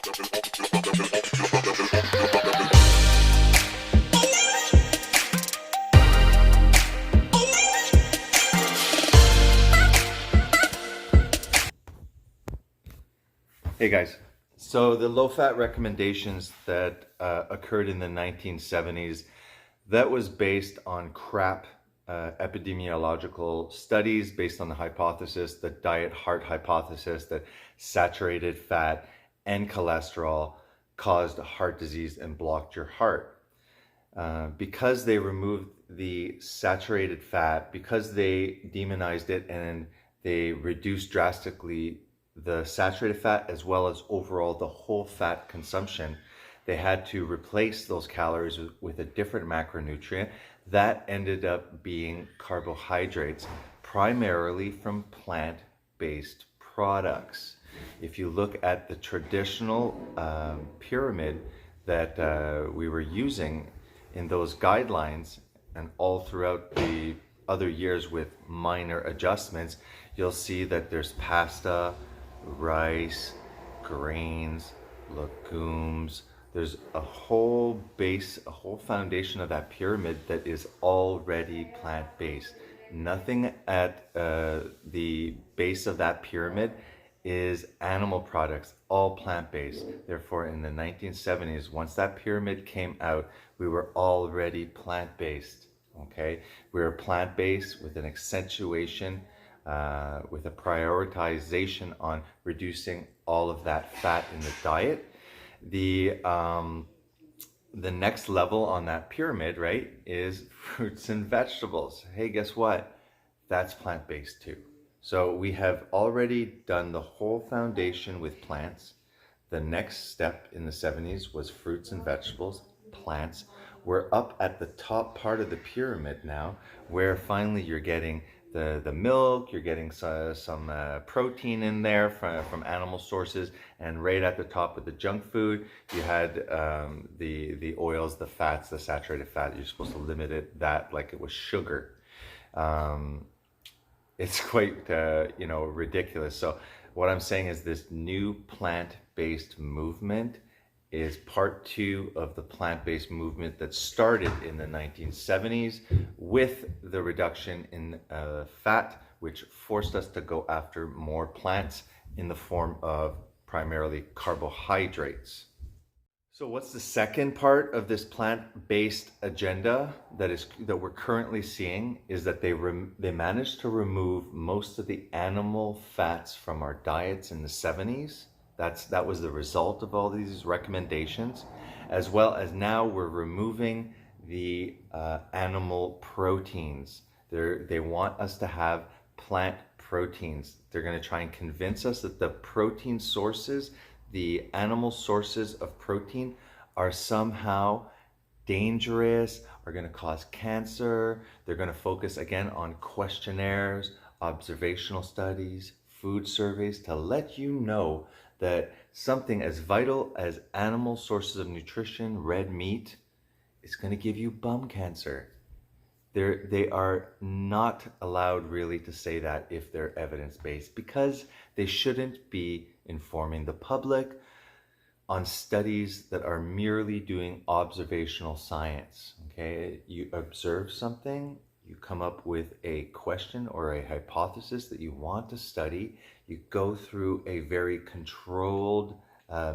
Hey guys, so the low-fat recommendations that occurred in the 1970s, that was based on crap epidemiological studies based on the hypothesis, the diet heart hypothesis, that saturated fat and cholesterol caused heart disease and blocked your heart. Because they removed the saturated fat, because they demonized it and they reduced drastically the saturated fat as well as overall the whole fat consumption, they had to replace those calories with a different macronutrient that ended up being carbohydrates, primarily from plant-based products. If you look at the traditional pyramid that we were using in those guidelines and all throughout the other years with minor adjustments, you'll see that there's pasta, rice, grains, legumes. There's a whole base, a whole foundation of that pyramid that is already plant-based. Nothing at the base of that pyramid is animal products, all plant-based. Therefore, in the 1970s, once that pyramid came out, we were already plant-based, okay? We were plant-based with an accentuation, with a prioritization on reducing all of that fat in the diet. The next level on that pyramid, right, is fruits and vegetables. Hey, guess what? That's plant-based too. So we have already done the whole foundation with plants. The next step in the 70s was fruits and vegetables, plants. We're up at the top part of the pyramid now, where finally you're getting the milk, you're getting some protein in there from animal sources, and right at the top of the junk food, you had the oils, the fats, the saturated fat. You're supposed to limit that like it was sugar. It's quite ridiculous. So what I'm saying is this new plant-based movement is part two of the plant-based movement that started in the 1970s with the reduction in fat, which forced us to go after more plants in the form of primarily carbohydrates. So what's the second part of this plant-based agenda that we're currently seeing is that they managed to remove most of the animal fats from our diets in the 70s. That was the result of all these recommendations, as well as now we're removing the animal proteins. They want us to have plant proteins. They're going to try and convince us that the protein sources, the animal sources of protein, are somehow dangerous, are going to cause cancer. They're going to focus again on questionnaires, observational studies, food surveys to let you know that something as vital as animal sources of nutrition, red meat, is going to give you bum cancer. They are not allowed really to say that if they're evidence-based, because they shouldn't be informing the public on studies that are merely doing observational science, okay? You observe something, you come up with a question or a hypothesis that you want to study, you go through a very controlled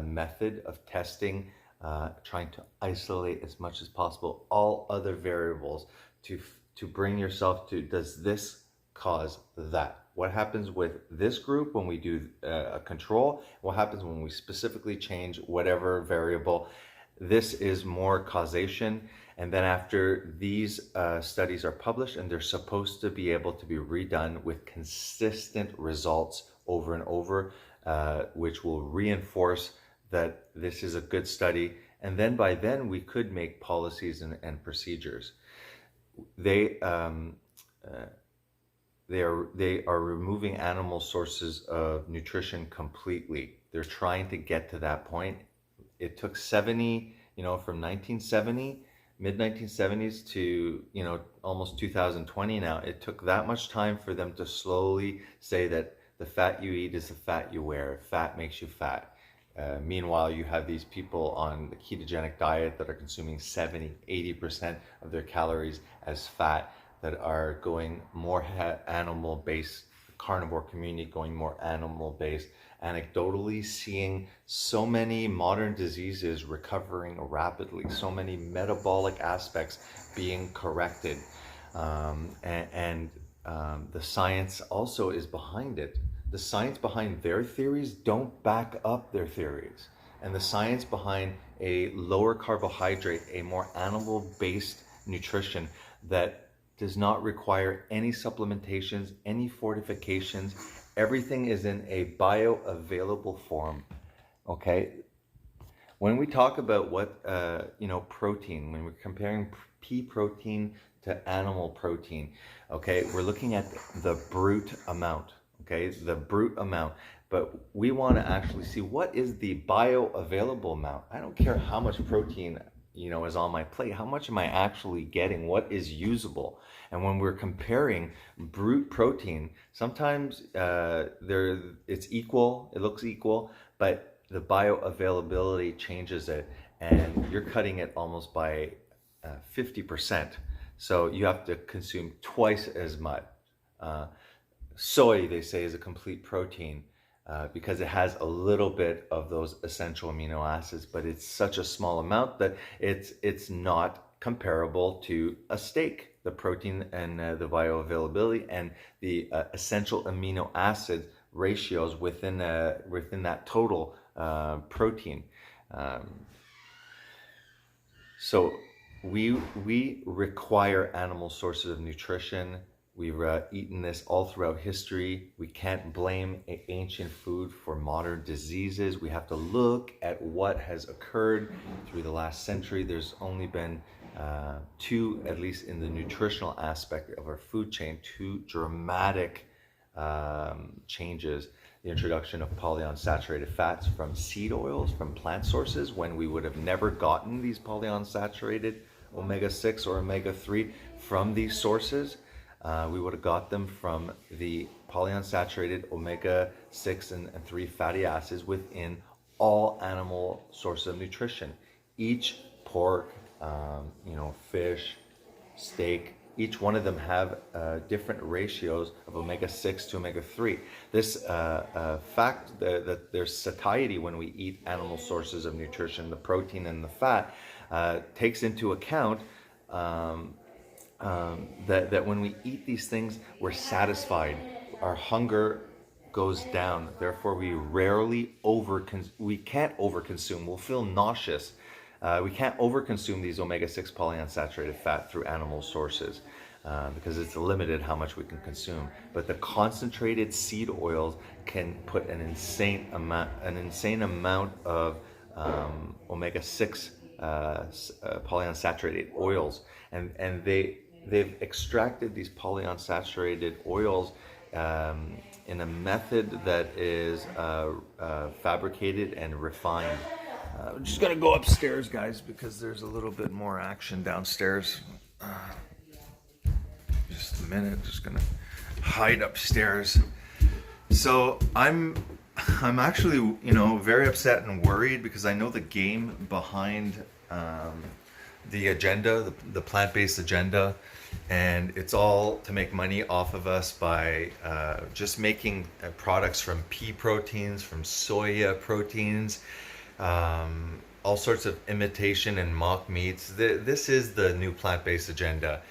method of testing, trying to isolate as much as possible all other variables to bring yourself to, does this cause that? What happens with this group when we do a control? What happens when we specifically change whatever variable? This is more causation. And then after these studies are published, and they're supposed to be able to be redone with consistent results over and over, which will reinforce that this is a good study. And then by then we could make policies and procedures. They are removing animal sources of nutrition completely. They're trying to get to that point. It took 70, from 1970, mid-1970s to, almost 2020 now. It took that much time for them to slowly say that the fat you eat is the fat you wear. Fat makes you fat. Meanwhile, you have these people on the ketogenic diet that are consuming 70-80% of their calories as fat, that are going more animal-based, carnivore community going more animal-based, anecdotally seeing so many modern diseases recovering rapidly, so many metabolic aspects being corrected. The science also is behind it. The science behind their theories don't back up their theories. And the science behind a lower carbohydrate, a more animal-based nutrition that does not require any supplementations, any fortifications. Everything is in a bioavailable form. Okay? When we talk about what, protein, when we're comparing pea protein to animal protein, okay, we're looking at the brute amount, okay, the brute amount. But we want to actually see what is the bioavailable amount. I don't care how much protein, is on my plate. How much am I actually getting? What is usable? And when we're comparing brute protein, sometimes it's equal, it looks equal, but the bioavailability changes it, and you're cutting it almost by 50%. So you have to consume twice as much. Soy, they say, is a complete protein because it has a little bit of those essential amino acids, but it's such a small amount that it's not comparable to a steak. The protein and the bioavailability and the essential amino acid ratios within that total protein. So we require animal sources of nutrition. We've eaten this all throughout history. We can't blame ancient food for modern diseases. We have to look at what has occurred through the last century. There's only been two, at least in the nutritional aspect of our food chain, two dramatic changes. The introduction of polyunsaturated fats from seed oils, from plant sources, when we would have never gotten these polyunsaturated omega-6 or omega-3 from these sources. We would have got them from the polyunsaturated omega-6 and 3 fatty acids within all animal sources of nutrition. Each pork, fish, steak, each one of them have different ratios of omega-6 to omega-3. This fact that there's satiety when we eat animal sources of nutrition, the protein and the fat, takes into account that when we eat these things, we're satisfied. Our hunger goes down. Therefore, we can't overconsume. We'll feel nauseous. We can't overconsume these omega-6 polyunsaturated fat through animal sources because it's limited how much we can consume. But the concentrated seed oils can put an insane amount of omega-6 polyunsaturated oils, and they've extracted these polyunsaturated oils in a method that is fabricated and refined. I'm just gonna go upstairs, guys, because there's a little bit more action downstairs. Just a minute, just gonna hide upstairs. So I'm actually, very upset and worried because I know the game behind the agenda, the plant-based agenda, and it's all to make money off of us by just making products from pea proteins, from soya proteins, all sorts of imitation and mock meats. This is the new plant-based agenda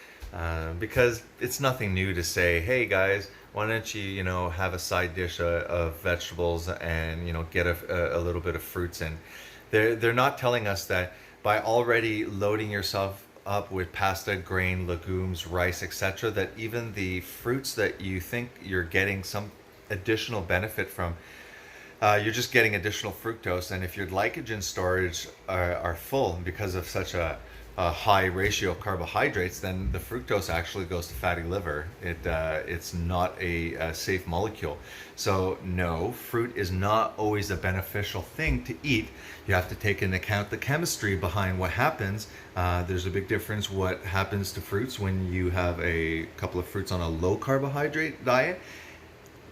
because it's nothing new to say, hey guys, why don't you, have a side dish of vegetables and, get a little bit of fruits in. They're not telling us that by already loading yourself up with pasta, grain, legumes, rice, etc., that even the fruits that you think you're getting some additional benefit from, you're just getting additional fructose. And if your glycogen storage are full because of such a high ratio of carbohydrates, then the fructose actually goes to fatty liver. It's not a safe molecule. So no, fruit is not always a beneficial thing to eat. You have to take into account the chemistry behind what happens. There's a big difference what happens to fruits when you have a couple of fruits on a low carbohydrate diet.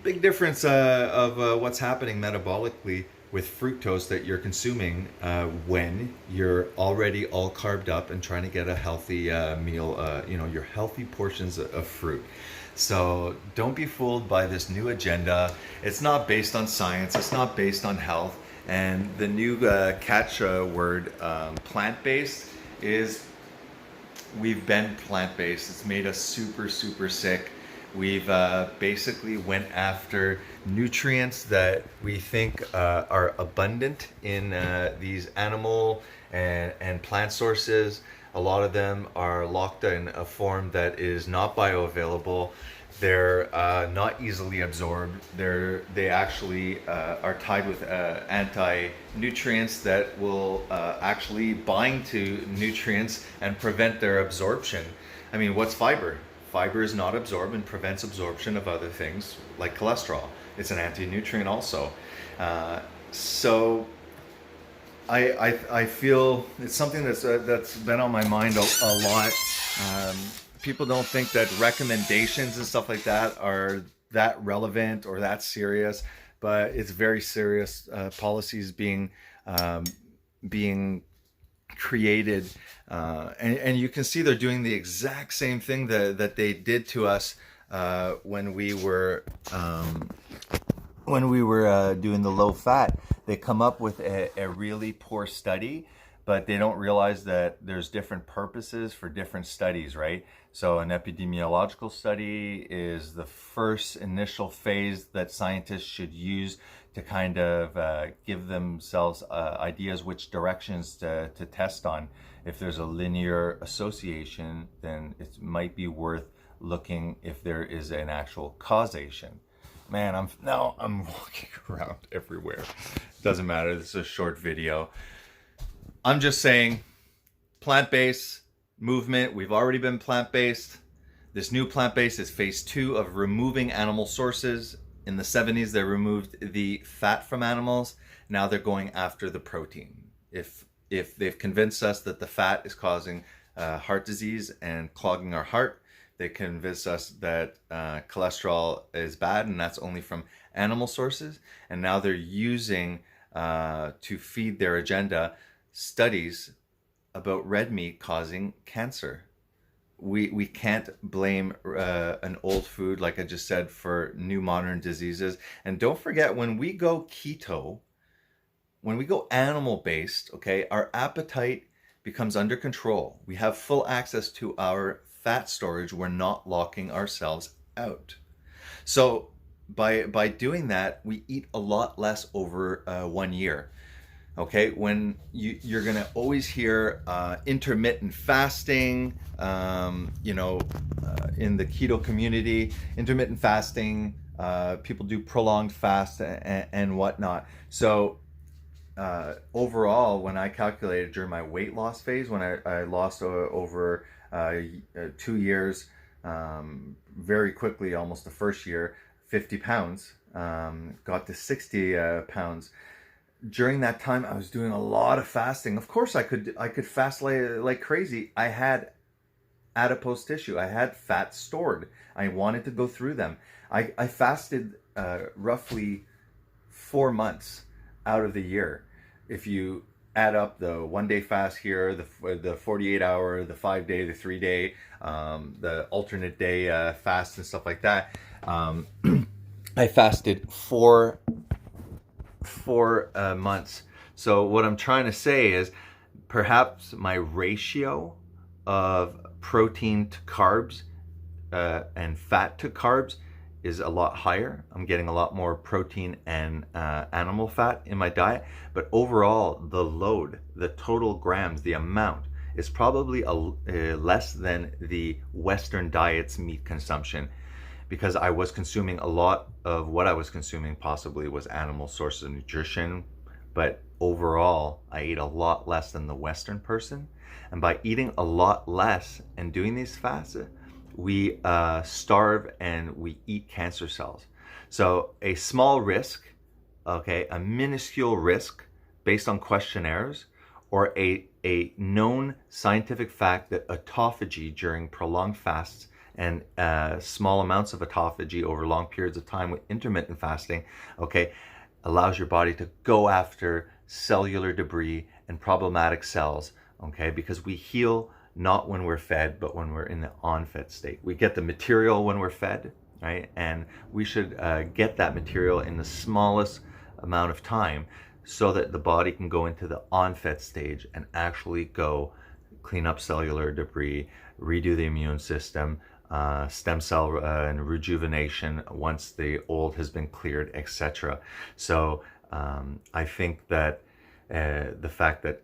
Big difference of what's happening metabolically with fructose that you're consuming when you're already all carved up and trying to get a healthy meal, your healthy portions of fruit. So don't be fooled by this new agenda. It's not based on science, it's not based on health. And the new catch word, plant-based, is we've been plant-based. It's made us super, super sick. We've basically went after nutrients that we think are abundant in these animal and plant sources. A lot of them are locked in a form that is not bioavailable. They're not easily absorbed. They actually are tied with anti-nutrients that will actually bind to nutrients and prevent their absorption. I mean, what's fiber? Fiber is not absorbed and prevents absorption of other things like cholesterol. It's an anti-nutrient also. So I feel it's something that's been on my mind a lot. People don't think that recommendations and stuff like that are that relevant or that serious, but it's very serious. Policies being created, and you can see they're doing the exact same thing that they did to us when we were doing the low fat. They come up with a really poor study, but they don't realize that there's different purposes for different studies, right? So an epidemiological study is the first initial phase that scientists should use to kind of give themselves ideas which directions to test on. If there's a linear association, then it might be worth looking if there is an actual causation. Man, I'm walking around everywhere. Doesn't matter, this is a short video. I'm just saying, plant-based movement, we've already been plant-based. This new plant-based is phase 2 of removing animal sources. In the 70s, they removed the fat from animals. Now they're going after the protein. If they've convinced us that the fat is causing heart disease and clogging our heart, they convince us that cholesterol is bad and that's only from animal sources. And now they're using, to feed their agenda, studies about red meat causing cancer. We can't blame an old food, like I just said, for new modern diseases. And don't forget, when we go keto, when we go animal-based, okay, our appetite becomes under control. We have full access to our fat storage. We're not locking ourselves out. So by doing that, we eat a lot less over 1 year. Okay, when you're gonna always hear intermittent fasting, in the keto community, intermittent fasting, people do prolonged fast and whatnot. So overall, when I calculated during my weight loss phase, when I lost over 2 years, very quickly, almost the first year, 50 pounds, got to 60 pounds. During that time, I was doing a lot of fasting. Of course, I could fast like crazy. I had adipose tissue. I had fat stored. I wanted to go through them. I fasted roughly 4 months out of the year. If you add up the 1 day fast here, the 48 hour, the 5 day, the 3 day, the alternate day fast and stuff like that, I fasted four months. So what I'm trying to say is perhaps my ratio of protein to carbs and fat to carbs is a lot higher. I'm getting a lot more protein and animal fat in my diet, but overall the load, the total grams, the amount is probably less than the Western diet's meat consumption, because I was consuming a lot of what I was consuming possibly was animal sources of nutrition, but overall I ate a lot less than the Western person. And by eating a lot less and doing these fasts, we starve and we eat cancer cells. So a small risk, okay, a minuscule risk based on questionnaires, or a known scientific fact that autophagy during prolonged fasts and small amounts of autophagy over long periods of time with intermittent fasting, okay, allows your body to go after cellular debris and problematic cells, okay? Because we heal not when we're fed, but when we're in the unfed state. We get the material when we're fed, right? And we should get that material in the smallest amount of time so that the body can go into the unfed stage and actually go clean up cellular debris, redo the immune system, stem cell and rejuvenation once the old has been cleared, etc. So I think that the fact that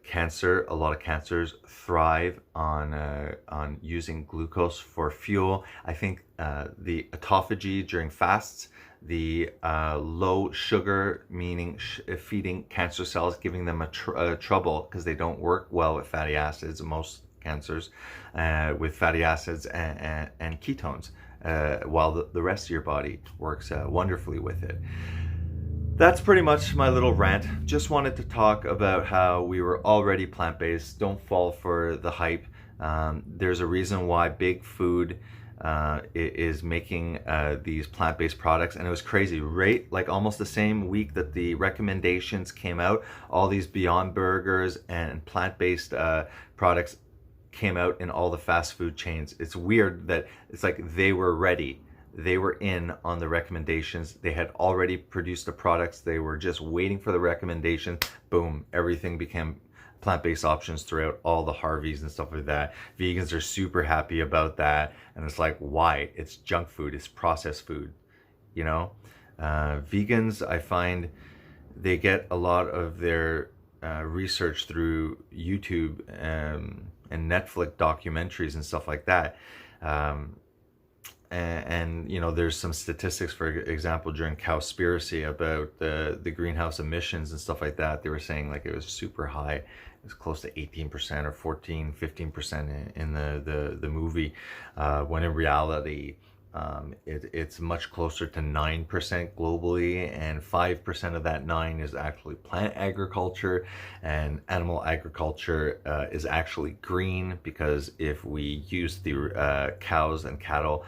a lot of cancers thrive on using glucose for fuel. I think the autophagy during fasts, the low sugar, meaning feeding cancer cells, giving them a trouble because they don't work well with fatty acids, most cancers, with fatty acids and ketones, while the rest of your body works wonderfully with it. That's pretty much my little rant. Just wanted to talk about how we were already plant-based. Don't fall for the hype. There's a reason why Big Food is making these plant-based products, and it was crazy, right? Like almost the same week that the recommendations came out, all these Beyond Burgers and plant-based products came out in all the fast food chains. It's weird that it's like they were ready. They were in on the recommendations. They had already produced the products. They were just waiting for the recommendation. Boom, everything became plant-based options throughout all the Harveys and stuff like that. Vegans are super happy about that. And it's like, why? It's junk food, it's processed food, you know? Vegans, I find they get a lot of their research through YouTube and Netflix documentaries and stuff like that. And you know, there's some statistics, for example, during Cowspiracy about the greenhouse emissions and stuff like that. They were saying like it was super high. It was close to 18% or 14, 15% in the movie, when in reality it's much closer to 9% globally, and 5% of that 9 is actually plant agriculture, and animal agriculture is actually green, because if we use the cows and cattle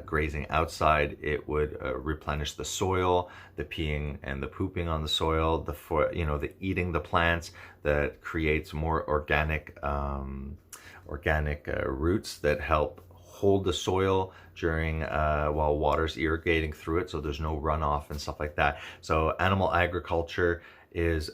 grazing outside, it would replenish the soil, the peeing and the pooping on the soil, the eating the plants, that creates more organic roots that help hold the soil during while water's irrigating through it, so there's no runoff and stuff like that. So animal agriculture is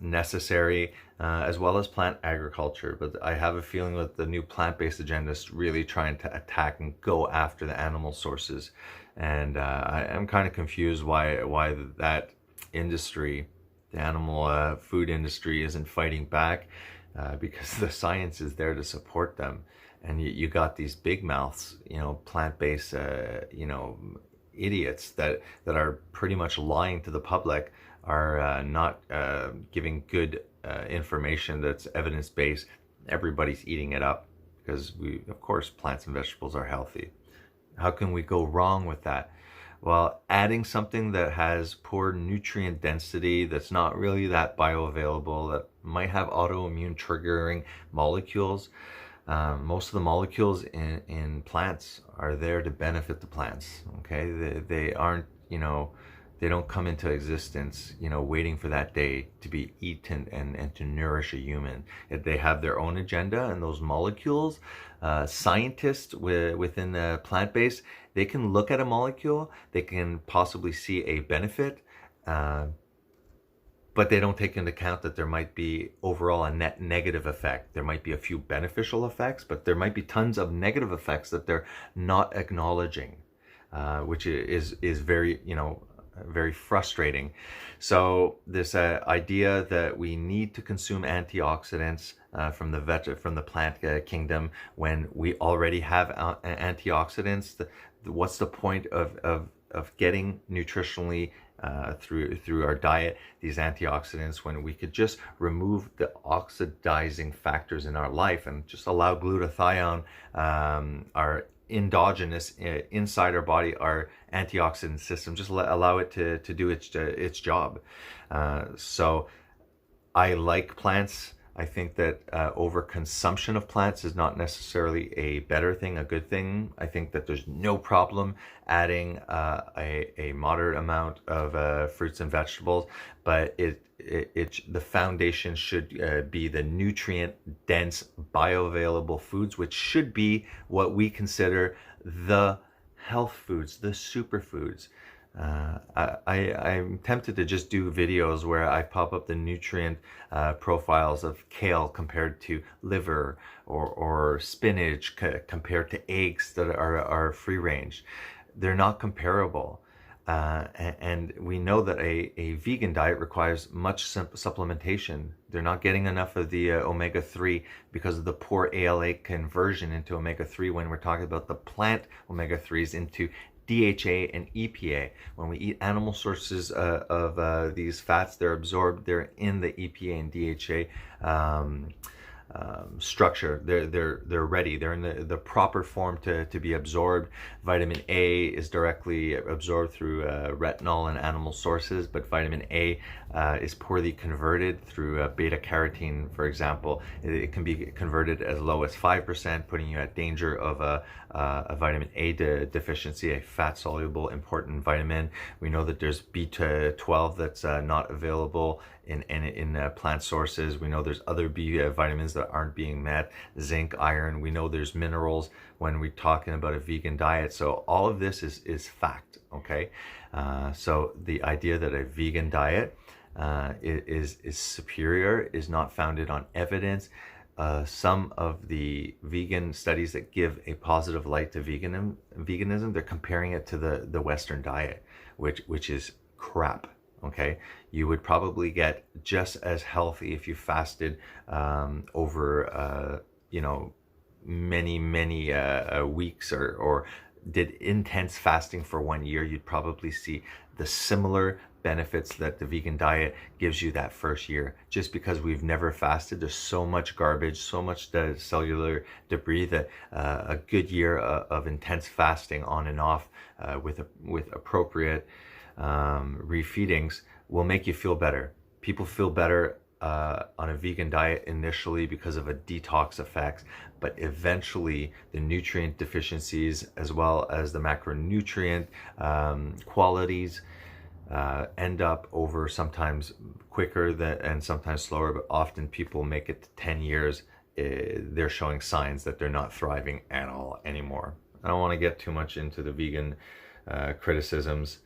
necessary, as well as plant agriculture. But I have a feeling that the new plant-based agenda is really trying to attack and go after the animal sources, and I am kind of confused why that industry, the animal food industry, isn't fighting back, because the science is there to support them. And you got these big mouths, you know, plant-based, you know, idiots that are pretty much lying to the public, are not giving good information that's evidence-based. Everybody's eating it up because of course, plants and vegetables are healthy. How can we go wrong with that? Well, adding something that has poor nutrient density, that's not really that bioavailable, that might have autoimmune triggering molecules. Most of the molecules in plants are there to benefit the plants, okay? They aren't, you know, they don't come into existence, you know, waiting for that day to be eaten and to nourish a human. They have their own agenda, and those molecules, scientists within the plant-based, they can look at a molecule, they can possibly see a benefit, but they don't take into account that there might be overall a net negative effect. There might be a few beneficial effects, but there might be tons of negative effects that they're not acknowledging, which is very, you know, very frustrating. So this idea that we need to consume antioxidants from the plant kingdom, when we already have antioxidants, what's the point of getting nutritionally through our diet these antioxidants, when we could just remove the oxidizing factors in our life and just allow glutathione, our endogenous inside our body, our antioxidant system, just allow it to do its job. So I like plants. I think that overconsumption of plants is not necessarily a better thing, a good thing. I think that there's no problem adding a moderate amount of fruits and vegetables, but the foundation should be the nutrient dense bioavailable foods, which should be what we consider the health foods, the superfoods. I'm tempted to just do videos where I pop up the nutrient profiles of kale compared to liver, or spinach compared to eggs that are free range. They're not comparable. And we know that a vegan diet requires much supplementation. They're not getting enough of the omega-3 because of the poor ALA conversion into omega-3 when we're talking about the plant omega-3s into DHA and EPA. When we eat animal sources of these fats, they're absorbed. They're in the EPA and DHA structure. They're ready. They're in the proper form to be absorbed. Vitamin A is directly absorbed through retinol and animal sources, but vitamin A is poorly converted through beta carotene, for example. It can be converted as low as 5%, putting you at danger of a vitamin A deficiency, a fat-soluble important vitamin. We know that there's B12 that's not available in plant sources. We know there's other B vitamins that aren't being met, zinc, iron. We know there's minerals when we're talking about a vegan diet. So all of this is fact, okay? So the idea that a vegan diet is superior is not founded on evidence. Some of the vegan studies that give a positive light to veganism, they're comparing it to the Western diet, which is crap. Okay, you would probably get just as healthy if you fasted over many weeks, or did intense fasting for 1 year. You'd probably see the similar benefits that the vegan diet gives you that first year. Just because we've never fasted, there's so much garbage, so much cellular debris that a good year of intense fasting on and off with appropriate refeedings will make you feel better. People feel better on a vegan diet initially because of a detox effect, but eventually the nutrient deficiencies as well as the macronutrient qualities end up over sometimes quicker and sometimes slower, but often people make it to 10 years. They're showing signs that they're not thriving at all anymore. I don't want to get too much into the vegan criticisms.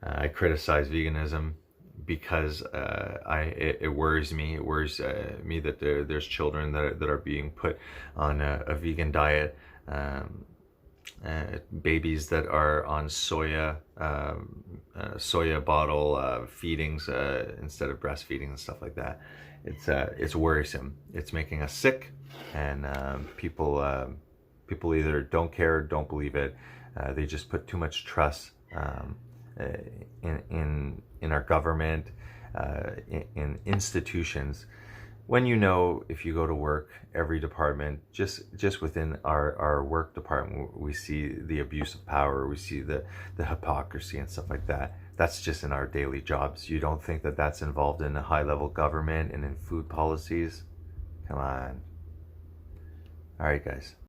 I criticize veganism because it worries me. It worries me that there's children that are being put on a vegan diet. Babies that are on soya bottle feedings instead of breastfeeding and stuff like that. It's worrisome. It's making us sick, and people either don't care or don't believe it. They just put too much trust in our government, in institutions. When if you go to work, every department, just within our work department, we see the abuse of power, we see the hypocrisy and stuff like that. That's just in our daily jobs. You don't think that that's involved in a high-level government and in food policies? Come on. All right, guys.